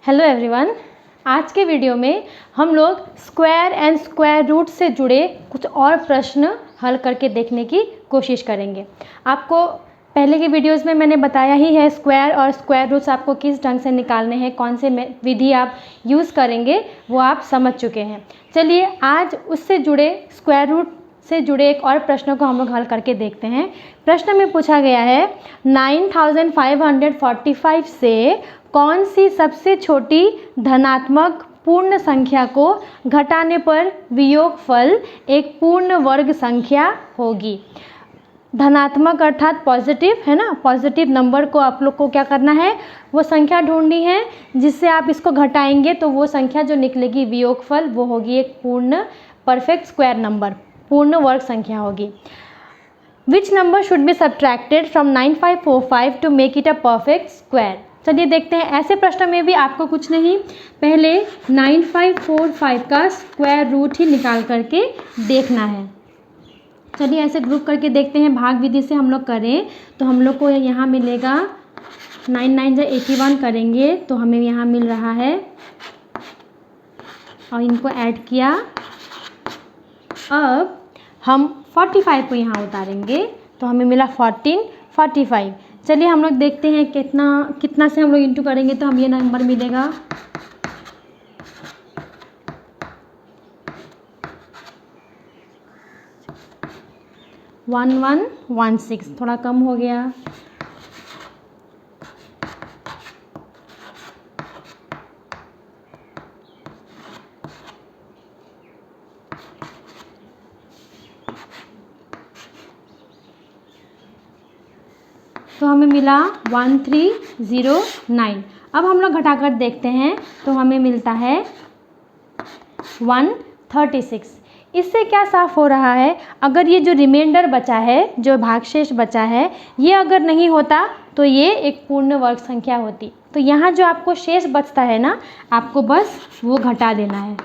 Hello everyone. आज के video में हम लोग स्क्वायर एंड स्क्वायर रूट से जुड़े कुछ और प्रश्न हल करके देखने की कोशिश करेंगे। आपको पहले के वीडियोस में मैंने बताया ही है स्क्वायर और स्क्वायर रूट्स आपको किस ढंग से निकालने हैं, कौन से विधि आप यूज़ करेंगे वो आप समझ चुके हैं। चलिए आज उससे जुड़े स्क्वायर रूट से जुड़े एक और प्रश्नों को हम लोग हल करके देखते हैं। प्रश्न में पूछा गया है 9545 से कौन सी सबसे छोटी धनात्मक पूर्ण संख्या को घटाने पर वियोगफल एक पूर्ण वर्ग संख्या होगी। धनात्मक अर्थात पॉजिटिव है ना, पॉजिटिव नंबर को आप लोग को क्या करना है, वो संख्या ढूंढनी है जिससे आप इसको घटाएंगे तो वो संख्या जो निकलेगी वियोगफल वो होगी एक पूर्ण परफेक्ट स्क्वायर नंबर, पूर्ण वर्ग संख्या होगी। Which number should be subtracted from 9545 to make it a perfect square. चलिए देखते हैं। ऐसे प्रश्न में भी आपको कुछ नहीं, पहले 9545 का स्क्वायर रूट ही निकाल करके देखना है। चलिए ऐसे ग्रुप करके देखते हैं। भाग विधि से हम लोग करें तो हम लोग को यहाँ मिलेगा 9 9 जा 81 करेंगे तो हमें यहाँ मिल रहा है, और इनको ऐड किया। अब हम 45 को यहाँ उतारेंगे तो हमें मिला 1445। चलिए हम लोग देखते हैं कितना से हम लोग इंटू करेंगे तो हम ये नंबर मिलेगा 1116। थोड़ा कम हो गया। तो हमें मिला 1309। अब हम लोग घटाकर देखते हैं तो हमें मिलता है 136। इससे क्या साफ हो रहा है, अगर ये जो रिमाइंडर बचा है, जो भागशेष बचा है, ये अगर नहीं होता तो ये एक पूर्ण वर्ग संख्या होती। तो यहाँ जो आपको शेष बचता है ना, आपको बस वो घटा देना है,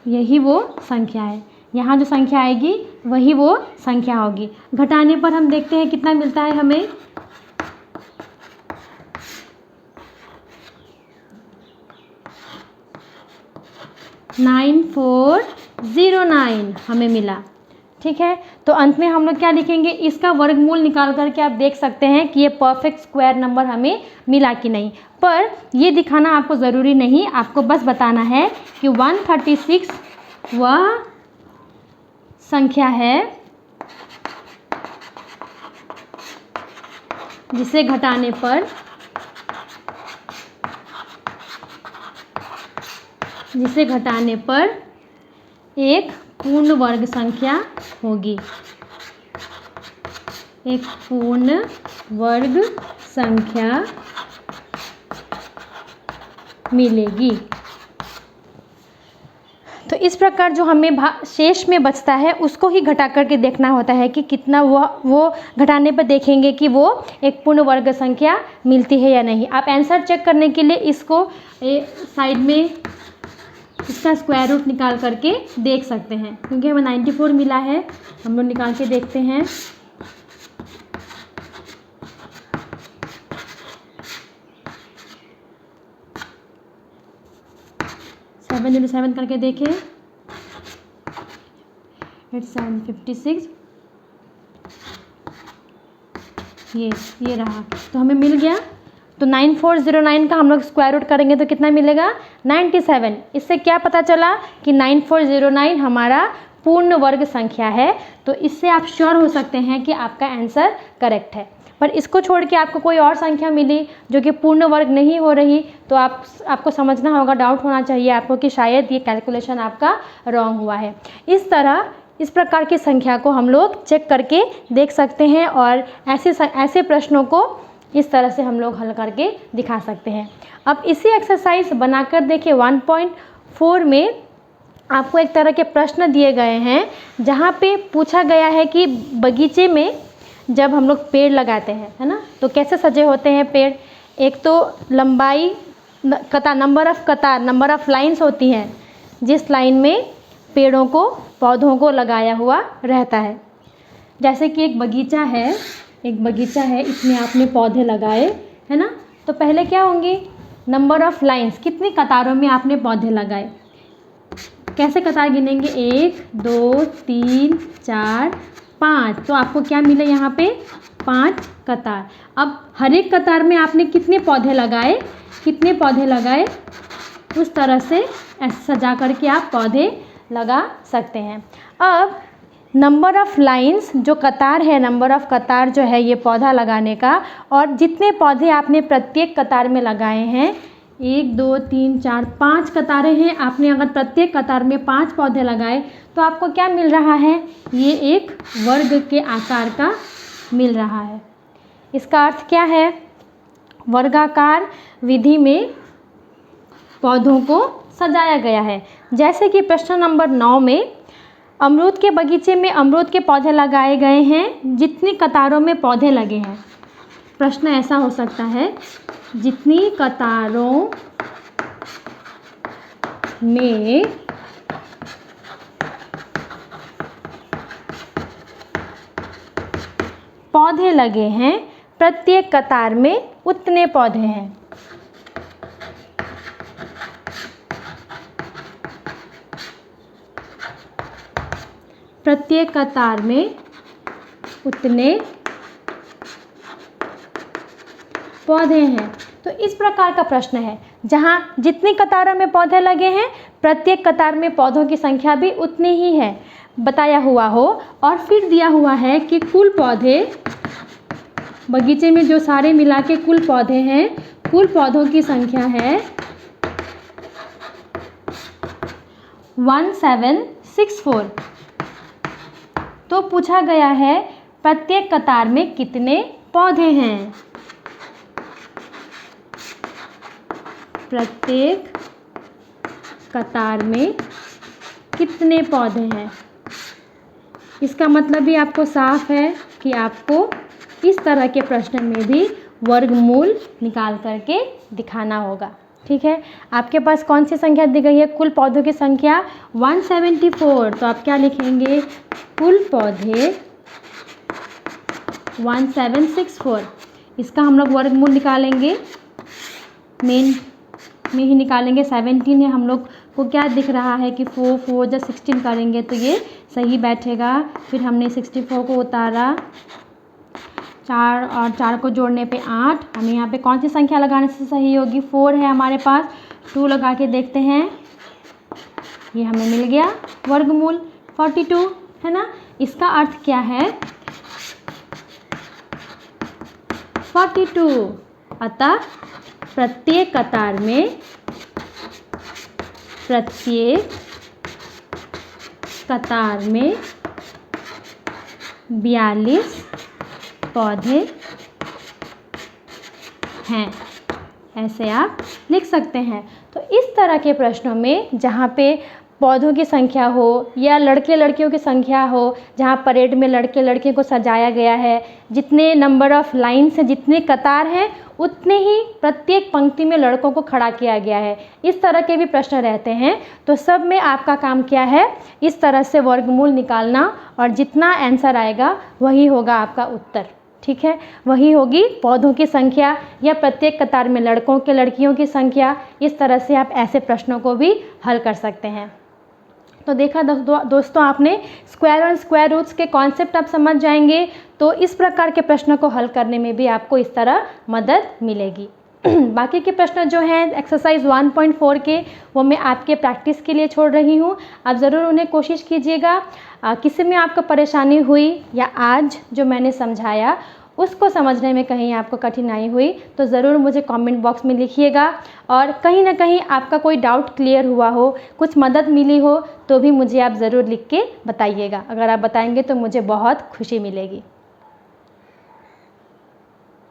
यही वो संख्या है। यहाँ जो संख्या आएगी वही वो संख्या होगी। घटाने पर हम देखते हैं कितना मिलता है हमें, $9409 हमें मिला। ठीक है, तो अंत में हम लोग क्या लिखेंगे, इसका वर्गमूल निकाल करके आप देख सकते हैं कि ये परफेक्ट स्क्वायर नंबर हमें मिला कि नहीं। पर ये दिखाना आपको ज़रूरी नहीं, आपको बस बताना है कि 136 वह संख्या है जिसे घटाने पर एक पूर्ण वर्ग संख्या होगी, एक पूर्ण वर्ग संख्या मिलेगी। तो इस प्रकार जो हमें शेष में बचता है उसको ही घटा करके देखना होता है कि कितना वो घटाने पर देखेंगे कि वो एक पूर्ण वर्ग संख्या मिलती है या नहीं। आप आंसर चेक करने के लिए इसको साइड में इसका स्क्वायर रूट निकाल करके देख सकते हैं, क्योंकि हमें 94 मिला है। हम लोग निकाल के देखते हैं। सेवन करके देखें, 8756 ये रहा, तो हमें मिल गया। तो 9409 का हम लोग स्क्वायर रूट करेंगे तो कितना मिलेगा, 97। इससे क्या पता चला कि 9409 हमारा पूर्ण वर्ग संख्या है। तो इससे आप श्योर हो सकते हैं कि आपका आंसर करेक्ट है। पर इसको छोड़ के आपको कोई और संख्या मिली जो कि पूर्ण वर्ग नहीं हो रही तो आपको समझना होगा, डाउट होना चाहिए आपको कि शायद ये कैलकुलेशन आपका रॉन्ग हुआ है। इस प्रकार की संख्या को हम लोग चेक करके देख सकते हैं और ऐसे प्रश्नों को इस तरह से हम लोग हल करके दिखा सकते हैं। अब इसी एक्सरसाइज बनाकर देखिए 1.4 में आपको एक तरह के प्रश्न दिए गए हैं जहाँ पे पूछा गया है कि बगीचे में जब हम लोग पेड़ लगाते हैं, है ना, तो कैसे सजे होते हैं पेड़। एक तो लंबाई कतार, नंबर ऑफ लाइन्स होती हैं जिस लाइन में पेड़ों को, पौधों को लगाया हुआ रहता है। जैसे कि एक बगीचा है, इसमें आपने पौधे लगाए, है ना। तो पहले क्या होंगे, नंबर ऑफ़ लाइन्स, कितनी कतारों में आपने पौधे लगाए। कैसे कतार गिनेंगे, 1 2 3 4 5, तो आपको क्या मिले यहाँ पे 5 कतार। अब हर एक कतार में आपने कितने पौधे लगाए, कितने पौधे लगाए, उस तरह से ऐसे सजा करके आप पौधे लगा सकते हैं। अब नंबर ऑफ़ लाइन्स, जो कतार है, नंबर ऑफ़ कतार जो है ये पौधा लगाने का, और जितने पौधे आपने प्रत्येक कतार में लगाए हैं, 1 2 3 4 5 कतारें हैं, आपने अगर प्रत्येक कतार में 5 पौधे लगाए तो आपको क्या मिल रहा है, ये एक वर्ग के आकार का मिल रहा है। इसका अर्थ क्या है, वर्गाकार विधि में पौधों को सजाया गया है। जैसे कि प्रश्न नंबर 9 में अमरूद के बगीचे में अमरूद के पौधे लगाए गए हैं, जितनी कतारों में पौधे लगे हैं। प्रश्न ऐसा हो सकता है, जितनी कतारों में पौधे लगे हैं, प्रत्येक कतार में उतने पौधे हैं। प्रत्येक कतार में उतने पौधे हैं। तो इस प्रकार का प्रश्न है, जहाँ जितनी कतारों में पौधे लगे हैं, प्रत्येक कतार में पौधों की संख्या भी उतनी ही है, बताया हुआ हो, और फिर दिया हुआ है कि कुल पौधे, बगीचे में जो सारे मिला के कुल पौधे हैं, कुल पौधों की संख्या है 1764। तो पूछा गया है प्रत्येक कतार में कितने पौधे हैं। प्रत्येक कतार में कितने पौधे हैं। इसका मतलब भी आपको साफ है कि आपको इस तरह के प्रश्न में भी वर्गमूल निकाल करके दिखाना होगा। ठीक है, आपके पास कौन सी संख्या दी गई है, कुल पौधों की संख्या 174। तो आप क्या लिखेंगे, कुल पौधे 1764। इसका हम लोग वर्गमूल निकालेंगे, मेन में ही निकालेंगे। 17 है, हम लोग को क्या दिख रहा है कि 4 4 जब 16 करेंगे तो ये सही बैठेगा। फिर हमने 64 को उतारा, 4 और 4 को जोड़ने पे 8। हमें यहाँ पे कौन सी संख्या लगाने से सही होगी, 4 है हमारे पास, 2 लगा के देखते हैं, ये हमें मिल गया वर्गमूल 42, है ना। इसका अर्थ क्या है, 42। अतः प्रत्येक कतार में 42 पौधे हैं, ऐसे आप लिख सकते हैं। तो इस तरह के प्रश्नों में जहाँ पे पौधों की संख्या हो या लड़के लड़कियों की संख्या हो, जहाँ परेड में लड़के लड़कियों को सजाया गया है, जितने नंबर ऑफ़ लाइन्स हैं, जितने कतार हैं, उतने ही प्रत्येक पंक्ति में लड़कों को खड़ा किया गया है। इस तरह के भी प्रश्न रहते हैं। तो सब में आपका काम क्या है, इस तरह से वर्गमूल निकालना, और जितना आंसर आएगा वही होगा आपका उत्तर। ठीक है, वही होगी पौधों की संख्या या प्रत्येक कतार में लड़कों के लड़कियों की संख्या। इस तरह से आप ऐसे प्रश्नों को भी हल कर सकते हैं। तो देखा दोस्तों, आपने स्क्वायर और स्क्वायर रूट्स के कॉन्सेप्ट आप समझ जाएंगे, तो इस प्रकार के प्रश्नों को हल करने में भी आपको इस तरह मदद मिलेगी। बाकी के प्रश्न जो हैं एक्सरसाइज 1.4 के, वो मैं आपके प्रैक्टिस के लिए छोड़ रही हूँ। आप ज़रूर उन्हें कोशिश कीजिएगा। किसी में आपको परेशानी हुई या आज जो मैंने समझाया उसको समझने में कहीं आपको कठिनाई हुई तो ज़रूर मुझे कमेंट बॉक्स में लिखिएगा, और कहीं ना कहीं आपका कोई डाउट क्लियर हुआ हो, कुछ मदद मिली हो, तो भी मुझे आप ज़रूर लिख के बताइएगा। अगर आप बताएंगे तो मुझे बहुत खुशी मिलेगी।